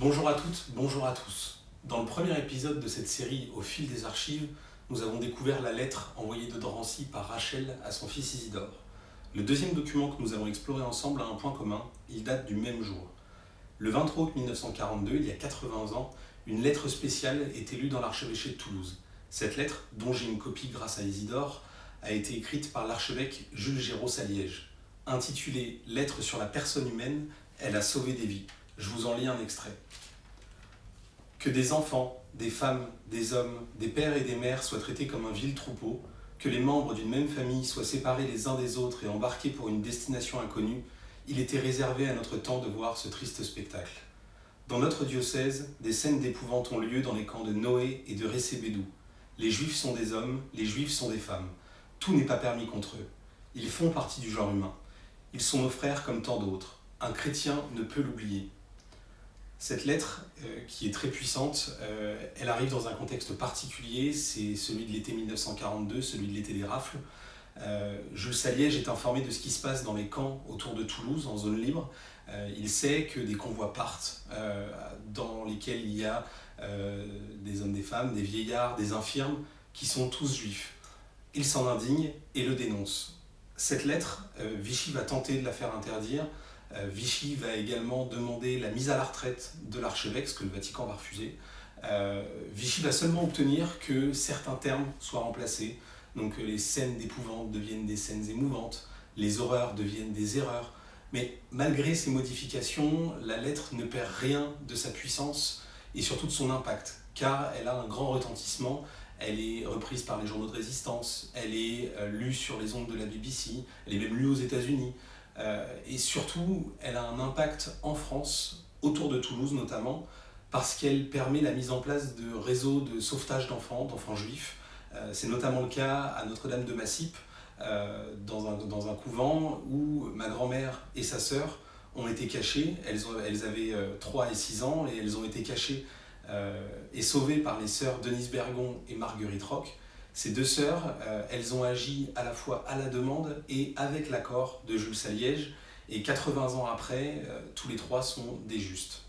Bonjour à toutes, bonjour à tous. Dans le premier épisode de cette série Au fil des archives, nous avons découvert la lettre envoyée de Drancy par Rachel à son fils Isidore. Le deuxième document que nous allons explorer ensemble a un point commun, il date du même jour. Le 23 août 1942, il y a 80 ans, une lettre spéciale est lue dans l'archevêché de Toulouse. Cette lettre, dont j'ai une copie grâce à Isidore, a été écrite par l'archevêque Jules Géraud à Liège. Intitulée Lettre sur la personne humaine, elle a sauvé des vies. Je vous en lis un extrait. Que des enfants, des femmes, des hommes, des pères et des mères soient traités comme un vil troupeau, que les membres d'une même famille soient séparés les uns des autres et embarqués pour une destination inconnue, il était réservé à notre temps de voir ce triste spectacle. Dans notre diocèse, des scènes d'épouvante ont lieu dans les camps de Noé et de Récébédou. Les Juifs sont des hommes, les Juifs sont des femmes. Tout n'est pas permis contre eux. Ils font partie du genre humain. Ils sont nos frères comme tant d'autres. Un chrétien ne peut l'oublier. Cette lettre, qui est très puissante, elle arrive dans un contexte particulier, c'est celui de l'été 1942, celui de l'été des rafles. Jules Saliège est informé de ce qui se passe dans les camps autour de Toulouse, en zone libre. Il sait que des convois partent, dans lesquels il y a des hommes, des femmes, des vieillards, des infirmes, qui sont tous juifs. Il s'en indigne et le dénonce. Cette lettre, Vichy va tenter de la faire interdire. Vichy va également demander la mise à la retraite de l'archevêque, ce que le Vatican va refuser. Vichy va seulement obtenir que certains termes soient remplacés, donc les scènes d'épouvante deviennent des scènes émouvantes, les horreurs deviennent des erreurs. Mais malgré ces modifications, la lettre ne perd rien de sa puissance et surtout de son impact, car elle a un grand retentissement. Elle est reprise par les journaux de résistance, elle est lue sur les ondes de la BBC, elle est même lue aux États-Unis. Et surtout, elle a un impact en France, autour de Toulouse notamment, parce qu'elle permet la mise en place de réseaux de sauvetage d'enfants juifs. C'est notamment le cas à Notre-Dame de Massip, dans un couvent où ma grand-mère et sa sœur ont été cachées. Elles avaient 3 et 6 ans et elles ont été cachées et sauvées par les sœurs Denise Bergon et Marguerite Roch. Ces deux sœurs, elles ont agi à la fois à la demande et avec l'accord de Jules Saliège, et 80 ans après, tous les trois sont des justes.